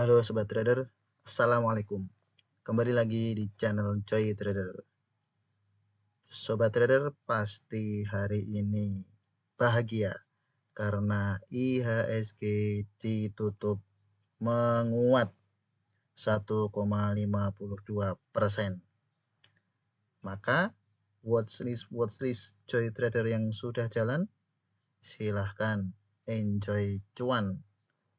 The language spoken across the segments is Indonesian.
Halo Sobat Trader, Assalamualaikum. Kembali lagi di channel Joy Trader. Sobat Trader pasti hari ini bahagia karena IHSG ditutup menguat 1,52%. Maka watchlist Joy Trader yang sudah jalan, silahkan enjoy cuan.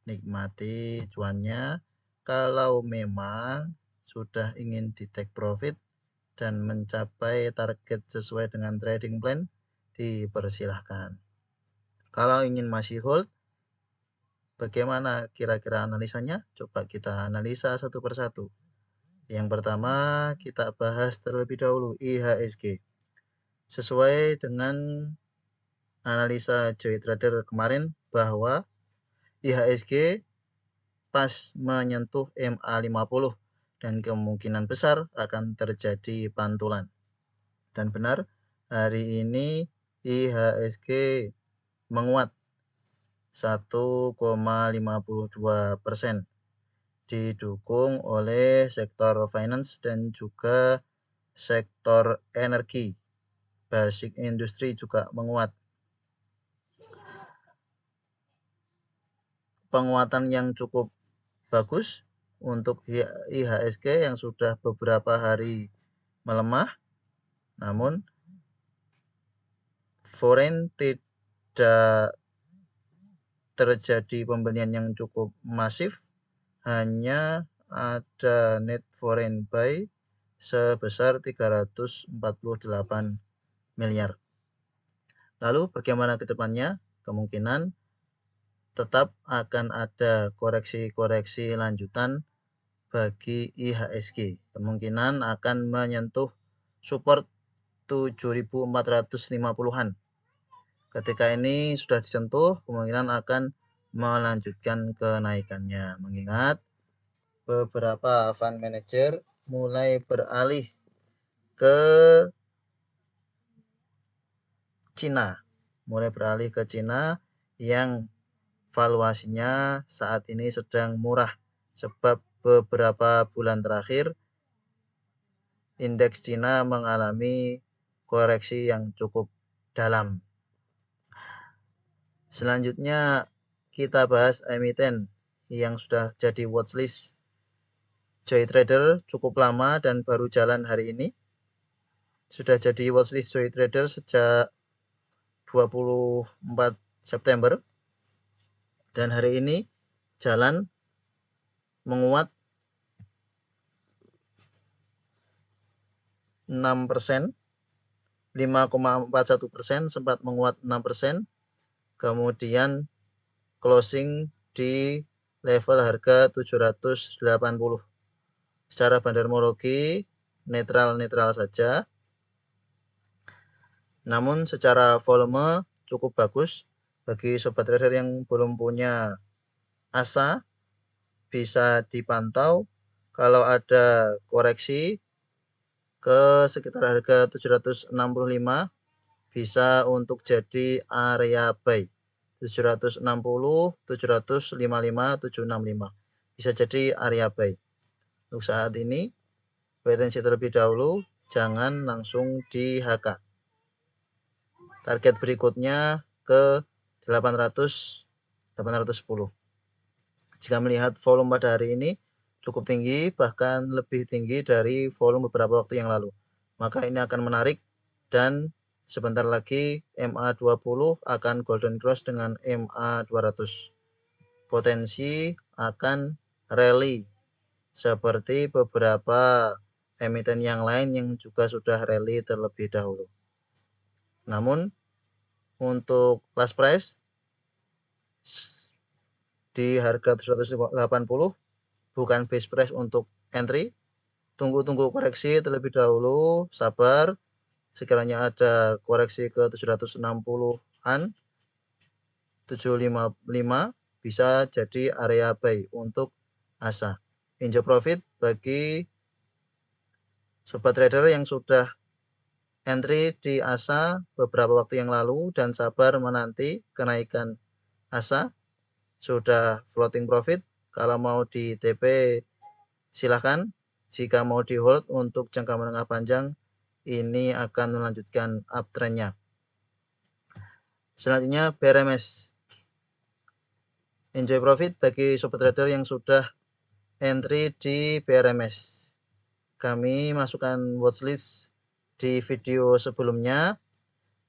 Nikmati cuannya. Kalau memang sudah ingin di take profit dan mencapai target sesuai dengan trading plan, dipersilahkan. Kalau ingin masih hold, bagaimana kira-kira analisanya? Coba kita analisa satu persatu. Yang pertama, kita bahas terlebih dahulu IHSG. Sesuai dengan analisa Joy Trader kemarin bahwa IHSG pas menyentuh MA50 dan kemungkinan besar akan terjadi pantulan. Dan benar, hari ini IHSG menguat 1,52%, didukung oleh sektor finance dan juga sektor energi. Basic industri juga menguat. Penguatan yang cukup bagus untuk IHSG yang sudah beberapa hari melemah, namun foreign tidak terjadi pembelian yang cukup masif, hanya ada net foreign buy sebesar 348 miliar. Lalu bagaimana ke depannya? Kemungkinan tetap akan ada koreksi-koreksi lanjutan bagi IHSG. Kemungkinan akan menyentuh support 7.450-an. Ketika ini sudah disentuh, kemungkinan akan melanjutkan kenaikannya. Mengingat beberapa fund manager mulai beralih ke Cina. Yang valuasinya saat ini sedang murah. Sebab beberapa bulan terakhir indeks Cina mengalami koreksi yang cukup dalam. Selanjutnya kita bahas emiten yang sudah jadi watchlist Joy Trader cukup lama dan baru jalan hari ini. Sudah jadi watchlist Joy Trader sejak 24 September dan hari ini jalan menguat 6%, 5,41%, sempat menguat 6%, kemudian closing di level harga 780. Secara bandarmologi netral-netral saja. Namun secara volume cukup bagus. Bagi sobat trader yang belum punya asa, bisa dipantau kalau ada koreksi ke sekitar harga 765, bisa untuk jadi area buy. 760, 755, 765 bisa jadi area buy. Untuk saat ini wait and see terlebih dahulu, jangan langsung di HK. Target berikutnya ke 800, 810. Jika melihat volume pada hari ini cukup tinggi, bahkan lebih tinggi dari volume beberapa waktu yang lalu, maka ini akan menarik dan sebentar lagi MA20 akan golden cross dengan MA200. Potensi akan rally seperti beberapa emiten yang lain yang juga sudah rally terlebih dahulu. Namun untuk last price di harga 780 bukan base price untuk entry. Tunggu koreksi terlebih dahulu, sabar. Sekiranya ada koreksi ke 760-an, 755 bisa jadi area buy untuk asa. Enjoy profit bagi sobat trader yang sudah entry di asa beberapa waktu yang lalu dan sabar menanti kenaikan asa. Sudah floating profit, Kalau mau di TP silahkan. Jika mau di hold untuk jangka menengah panjang, ini akan melanjutkan uptrendnya. Selanjutnya BRMS. Enjoy profit bagi sobat trader yang sudah entry di BRMS. Kami masukkan watchlist di video sebelumnya.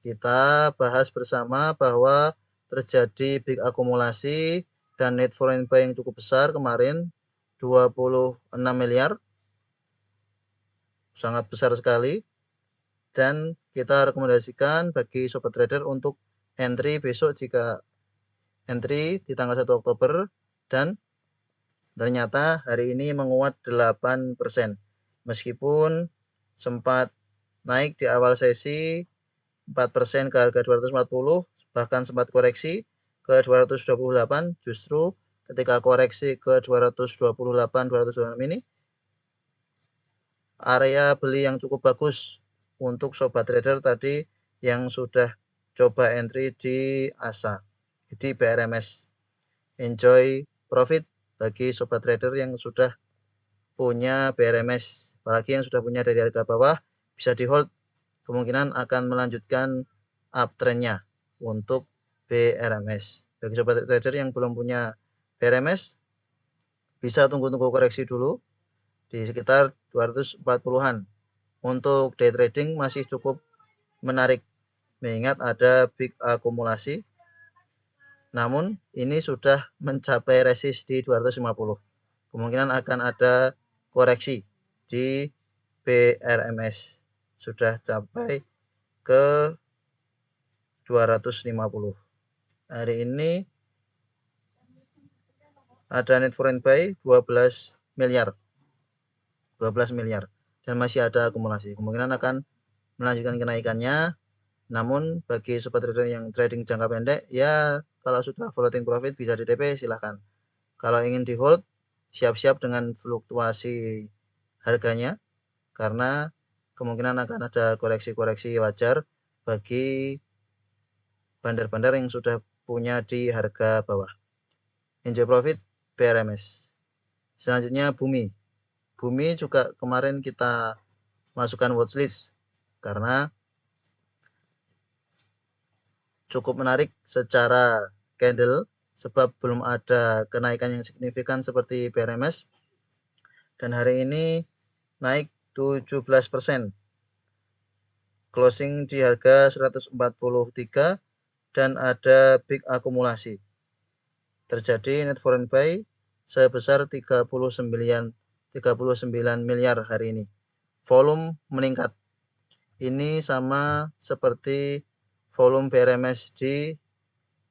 Kita bahas bersama bahwa terjadi big akumulasi dan net foreign buy yang cukup besar kemarin 26 miliar, sangat besar sekali, dan kita rekomendasikan bagi sobat trader untuk entry besok jika entry di tanggal 1 Oktober, dan ternyata hari ini menguat 8%, meskipun sempat naik di awal sesi 4% ke harga 240, bahkan sempat koreksi ke 228. Justru ketika koreksi ke 228 226 ini area beli yang cukup bagus untuk sobat trader tadi yang sudah coba entry di ASA, di BRMS. Enjoy profit bagi sobat trader yang sudah punya BRMS, apalagi yang sudah punya dari harga bawah, bisa di hold, kemungkinan akan melanjutkan uptrendnya untuk BRMS. Bagi sobat trader yang belum punya BRMS, bisa tunggu-tunggu koreksi dulu di sekitar 240-an. Untuk day trading masih cukup menarik, mengingat ada big akumulasi, namun ini sudah mencapai resist di 250. Kemungkinan akan ada koreksi di BRMS, sudah sampai ke 250. Hari ini ada net foreign buy 12 miliar dan masih ada akumulasi. Kemungkinan akan melanjutkan kenaikannya. Namun bagi sobat trader yang trading jangka pendek, ya kalau sudah floating profit bisa di TP silahkan. Kalau ingin di hold, siap-siap dengan fluktuasi harganya, karena kemungkinan akan ada koreksi-koreksi wajar bagi bandar-bandar yang sudah punya di harga bawah. Enjoy profit BRMS. Selanjutnya Bumi. Bumi juga kemarin kita masukkan watchlist karena cukup menarik secara candle, sebab belum ada kenaikan yang signifikan seperti BRMS, dan hari ini naik 17%, closing di harga 143, dan ada big akumulasi. Terjadi net foreign buy sebesar 39 miliar hari ini. Volume meningkat. Ini sama seperti volume BRMS di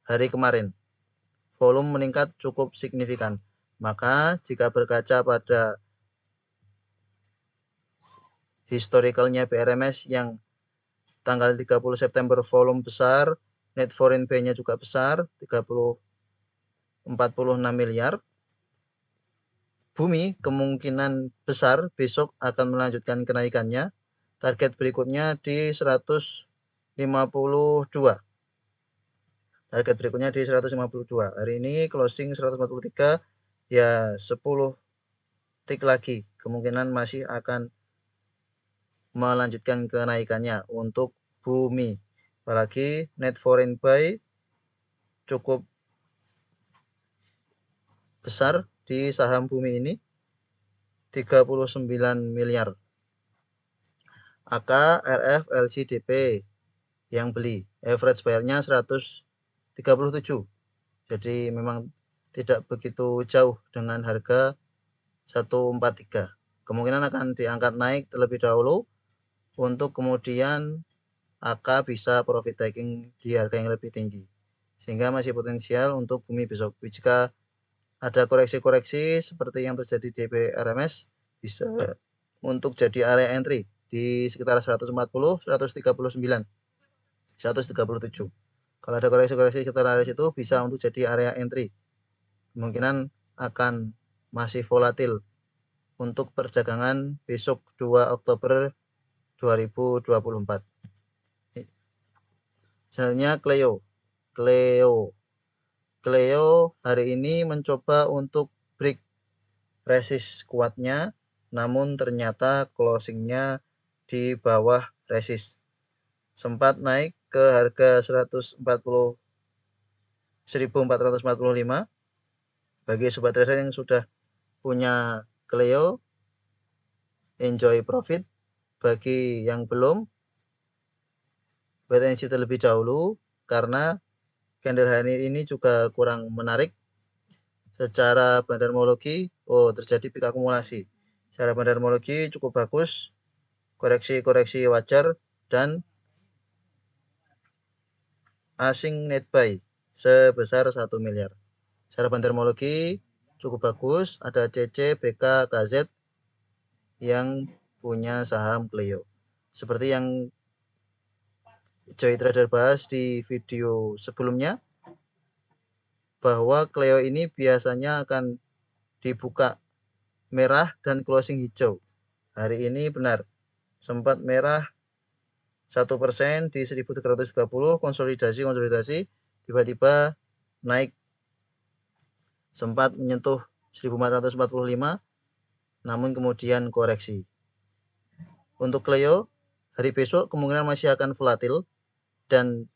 hari kemarin. Volume meningkat cukup signifikan. Maka jika berkaca pada historicalnya BRMS yang tanggal 30 September volume besar, net foreign buy-nya juga besar, 46 miliar. Bumi kemungkinan besar besok akan melanjutkan kenaikannya. Target berikutnya di 152. Target berikutnya di 152. Hari ini closing 143, ya 10 tik lagi. Kemungkinan masih akan melanjutkan kenaikannya untuk Bumi. Apalagi net foreign buy cukup besar di saham Bumi ini, 39 miliar. AK, RF, LC, DP yang beli. Average bayarnya 137. Jadi memang tidak begitu jauh dengan harga 143. Kemungkinan akan diangkat naik terlebih dahulu untuk kemudian AK bisa profit taking di harga yang lebih tinggi. Sehingga masih potensial untuk Bumi besok. Jika ada koreksi-koreksi seperti yang terjadi di BRMS, bisa untuk jadi area entry di sekitar 140, 139, 137. Kalau ada koreksi-koreksi sekitar area itu, bisa untuk jadi area entry. Kemungkinan akan masih volatil untuk perdagangan besok 2 Oktober 2024. Selanjutnya Cleo hari ini mencoba untuk break resist kuatnya, namun ternyata closingnya di bawah resist. Sempat naik ke harga 1445. Bagi sobat trader yang sudah punya Cleo, enjoy profit. Bagi yang belum, wait and see terlebih dahulu karena candle hari ini juga kurang menarik. Secara bandarmologi, terjadi peak akumulasi. Secara bandarmologi cukup bagus, koreksi-koreksi wajar, dan asing net buy sebesar 1 miliar. Secara bandarmologi cukup bagus, ada CC, BK, KZ yang punya saham Cleo. Seperti yang Joy Trader bahas di video sebelumnya, bahwa Cleo ini biasanya akan dibuka merah dan closing hijau. Hari ini benar, sempat merah 1% di 1330, konsolidasi, tiba-tiba naik, sempat menyentuh 1445, namun kemudian koreksi. Untuk Cleo, hari besok kemungkinan masih akan volatil dan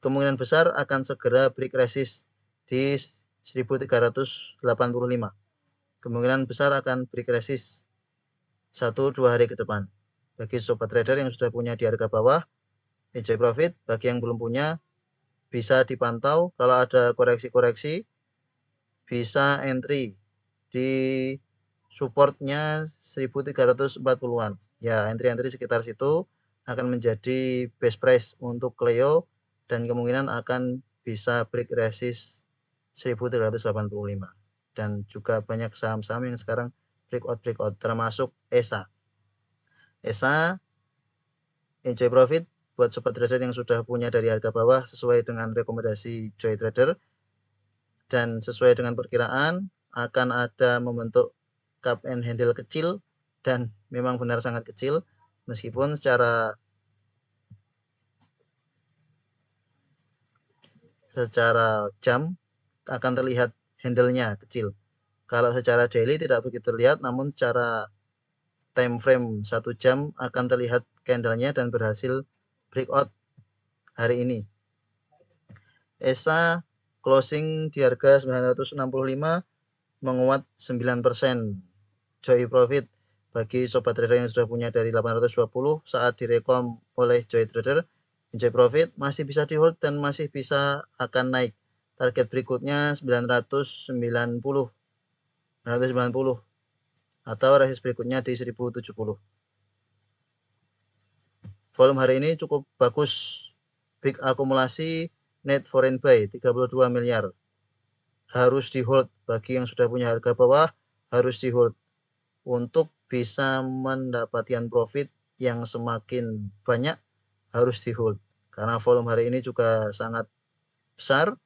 kemungkinan besar akan segera break resist di 1385. Kemungkinan besar akan break resist 1-2 hari ke depan. Bagi sobat trader yang sudah punya di harga bawah, enjoy profit. Bagi yang belum punya, bisa dipantau. Kalau ada koreksi-koreksi, bisa entry di supportnya 1340-an. Ya, entry-entry sekitar situ akan menjadi best price untuk Cleo dan kemungkinan akan bisa break resist 1385. Dan juga banyak saham-saham yang sekarang breakout termasuk ESA. ESA enjoy profit buat sobat trader yang sudah punya dari harga bawah sesuai dengan rekomendasi Joy Trader dan sesuai dengan perkiraan akan ada membentuk cup and handle kecil dan memang benar sangat kecil meskipun secara jam akan terlihat handle-nya kecil. Kalau secara daily tidak begitu terlihat, namun secara time frame 1 jam akan terlihat candle-nya dan berhasil breakout hari ini. ESA closing di harga 965 menguat 9%. Joy profit bagi sobat trader yang sudah punya dari 820 saat direkom oleh Joy Trader, enjoy profit masih bisa di hold dan masih bisa akan naik. Target berikutnya 990 atau resist berikutnya di 1070. Volume hari ini cukup bagus, big akumulasi, net foreign buy 32 miliar. Harus di hold bagi yang sudah punya harga bawah, harus di hold untuk bisa mendapatkan profit yang semakin banyak. Harus di hold karena volume hari ini juga sangat besar.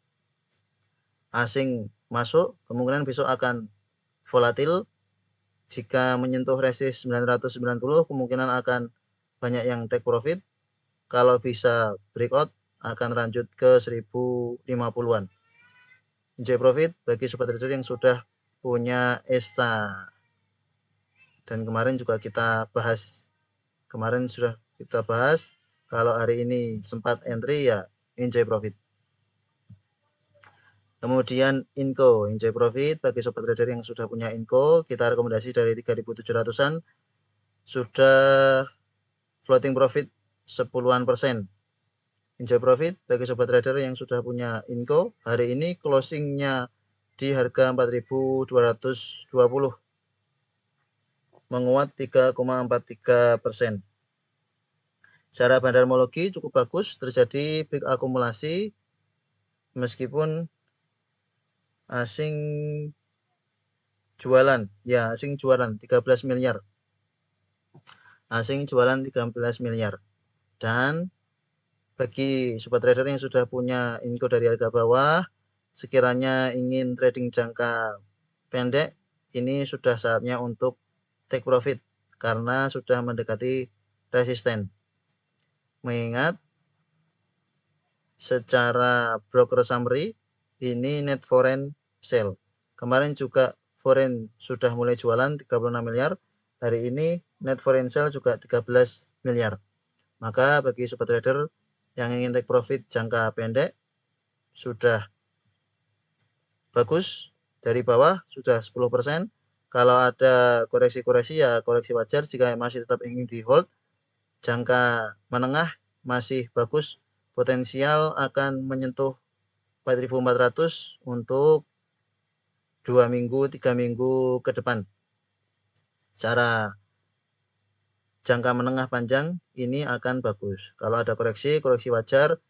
Asing masuk, kemungkinan besok akan volatil. Jika menyentuh resist 990, kemungkinan akan banyak yang take profit. Kalau bisa breakout akan lanjut ke 1050-an. Enjoy profit bagi sobat trader yang sudah punya ESA. Dan kemarin juga kita bahas. Kalau hari ini sempat entry ya enjoy profit. Kemudian Inco, enjoy profit bagi sobat trader yang sudah punya Inco, kita rekomendasi dari 3.700-an sudah floating profit 10-an%. Enjoy profit bagi sobat trader yang sudah punya Inco, hari ini closingnya di harga 4.220, menguat 3,43%. Secara bandarmologi cukup bagus, terjadi big akumulasi meskipun asing jualan 13 miliar. Asing jualan 13 miliar. Dan bagi sobat trader yang sudah punya Inco dari harga bawah, sekiranya ingin trading jangka pendek, ini sudah saatnya untuk take profit karena sudah mendekati resisten. Mengingat secara broker summary ini net foreign sale. Kemarin juga foreign sudah mulai jualan 36 miliar. Hari ini net foreign sale juga 13 miliar. Maka bagi sobat trader yang ingin take profit jangka pendek sudah bagus, dari bawah sudah 10%. Kalau ada koreksi-koreksi ya koreksi wajar. Jika masih tetap ingin di hold, jangka menengah masih bagus, potensial akan menyentuh 4.400 untuk 2 minggu 3 minggu ke depan. Secara jangka menengah panjang ini akan bagus. Kalau ada koreksi wajar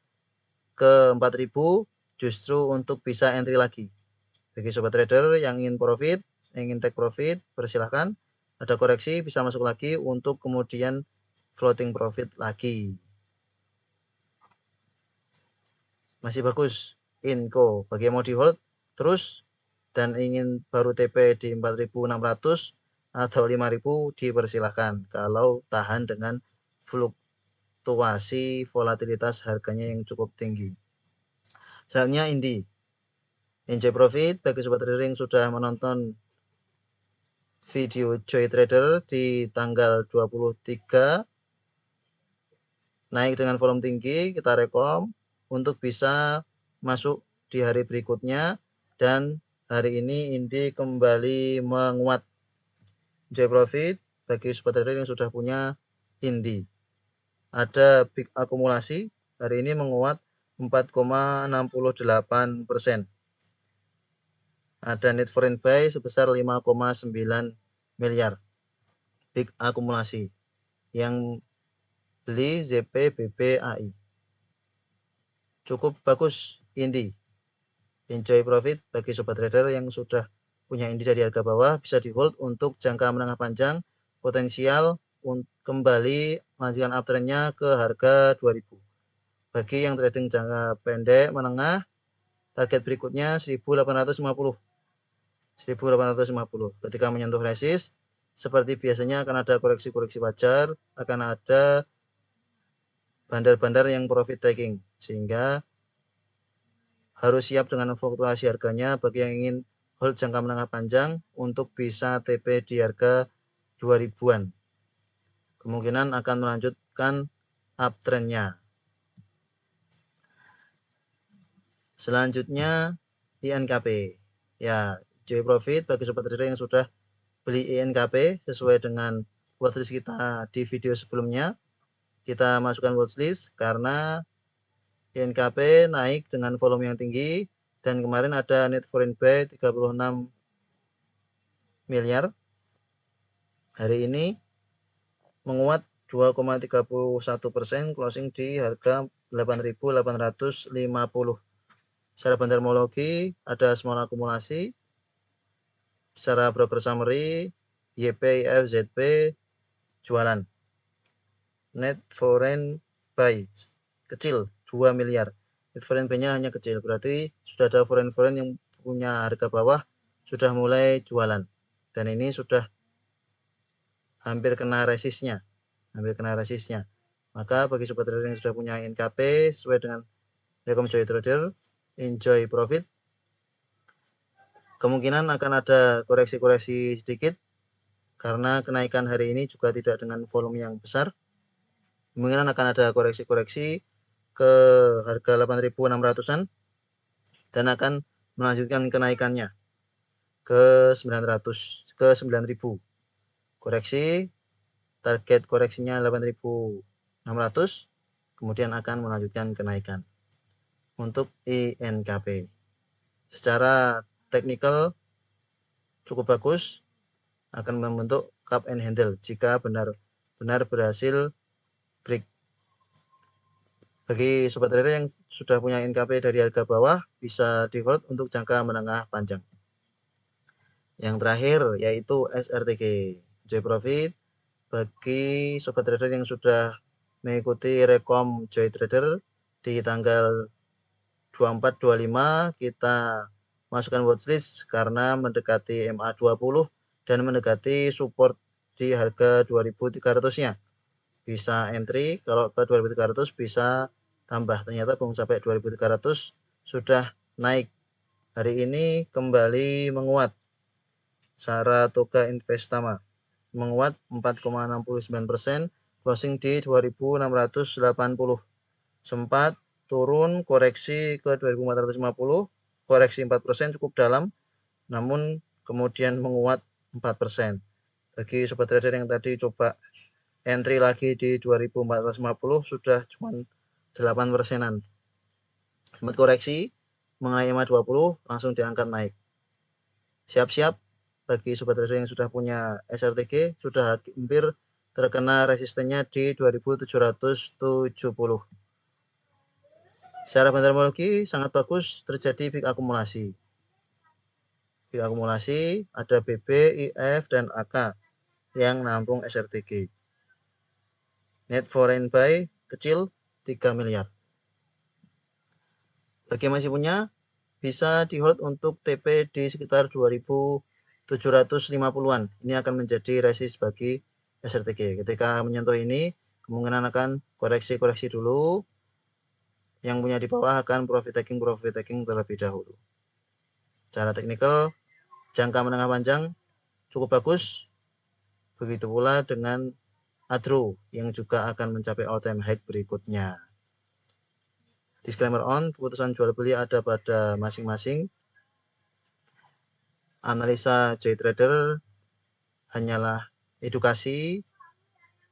ke 4.000 justru untuk bisa entry lagi. Bagi sobat trader yang ingin profit, ingin take profit, persilahkan. Ada koreksi bisa masuk lagi untuk kemudian floating profit lagi. Masih bagus Inco. Bagi yang mau di hold terus dan ingin baru TP di 4.600 atau 5.000 dipersilahkan kalau tahan dengan fluktuasi volatilitas harganya yang cukup tinggi. Selanjutnya Indi. Enjoy profit bagi sobat trader yang sudah menonton video Joy Trader di tanggal 23 naik dengan volume tinggi, kita rekom untuk bisa masuk di hari berikutnya, dan hari ini Indi kembali menguat. Enjoy profit bagi sobat trader yang sudah punya Indi. Ada big akumulasi hari ini menguat 4,68%. Ada net foreign buy sebesar 5,9 miliar. Big akumulasi yang beli ZP BBAI. Cukup bagus Indi. Enjoy profit bagi sobat trader yang sudah punya Indi dari harga bawah, bisa di hold untuk jangka menengah panjang, potensial kembali melanjutkan uptrendnya ke harga 2000. Bagi yang trading jangka pendek menengah, target berikutnya 1850. Ketika menyentuh resist, seperti biasanya akan ada koreksi-koreksi wajar, akan ada bandar-bandar yang profit taking, sehingga harus siap dengan fluktuasi harganya bagi yang ingin hold jangka menengah panjang untuk bisa TP di harga 2000-an. Kemungkinan akan melanjutkan uptrendnya. Selanjutnya INKP. Ya, Joy profit bagi sobat trader yang sudah beli INKP sesuai dengan watchlist kita di video sebelumnya. Kita masukkan watchlist karena INKP naik dengan volume yang tinggi dan kemarin ada net foreign buy 36 miliar. Hari ini menguat 2,31%, closing di harga 8.850. Secara bandarmologi ada small akumulasi. Secara broker summary YPIF ZP jualan. Net foreign buy kecil 2 miliar. Net foreign buy-nya hanya kecil, berarti sudah ada foreign yang punya harga bawah sudah mulai jualan. Dan ini sudah hampir kena resistnya. Maka bagi sobat trader yang sudah punya NKP sesuai dengan rekom Joy Trader, enjoy profit. Kemungkinan akan ada koreksi-koreksi sedikit karena kenaikan hari ini juga tidak dengan volume yang besar. Kemungkinan akan ada koreksi-koreksi ke harga 8.600-an dan akan melanjutkan kenaikannya ke 900 ke 9.000. Koreksi, target koreksinya 8.600, kemudian akan melanjutkan kenaikan. Untuk INKP secara teknikal cukup bagus, akan membentuk cup and handle jika benar-benar berhasil break. Bagi sobat trader yang sudah punya NKP dari harga bawah, bisa di hold untuk jangka menengah panjang. Yang terakhir yaitu SRTG. Joy profit bagi sobat trader yang sudah mengikuti rekom Joy Trader di tanggal 24-25, kita masukkan watchlist karena mendekati MA20 dan mendekati support di harga 2.300-nya. Bisa entry, kalau ke 2.300 bisa tambah. Ternyata belum sampai 2.300 sudah naik. Hari ini kembali menguat. Saratoga Investama menguat 4,69%, closing di 2.680. Sempat turun koreksi ke 2.450, koreksi 4% cukup dalam, namun kemudian menguat 4%. Bagi sobat trader yang tadi coba entry lagi di 2.450 sudah cuma 8%-an. Sempat koreksi mengenai EMA 20 langsung diangkat naik. Siap-siap bagi sobat trader yang sudah punya SRTG, sudah hampir terkena resistennya di 2.770. Secara benchmarki sangat bagus terjadi peak akumulasi. Peak akumulasi ada BB, IF, dan AK yang nampung SRTG. Net foreign buy kecil 3 miliar. Bagi yang masih punya, bisa di hold untuk TP di sekitar 2.750-an. Ini akan menjadi resist bagi SRTG. Ketika menyentuh ini, kemungkinan akan koreksi-koreksi dulu. Yang punya di bawah akan profit taking terlebih dahulu. Secara teknikal, jangka menengah panjang cukup bagus. Begitu pula dengan Adro yang juga akan mencapai all time high berikutnya. Disclaimer on, keputusan jual beli ada pada masing-masing. Analisa Joy Trader hanyalah edukasi,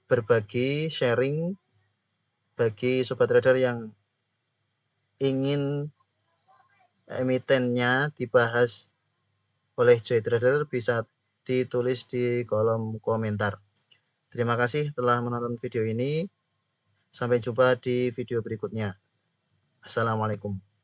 berbagi, sharing bagi sobat trader yang ingin emitennya dibahas oleh Joy Trader bisa ditulis di kolom komentar. Terima kasih telah menonton video ini. Sampai jumpa di video berikutnya. Assalamualaikum.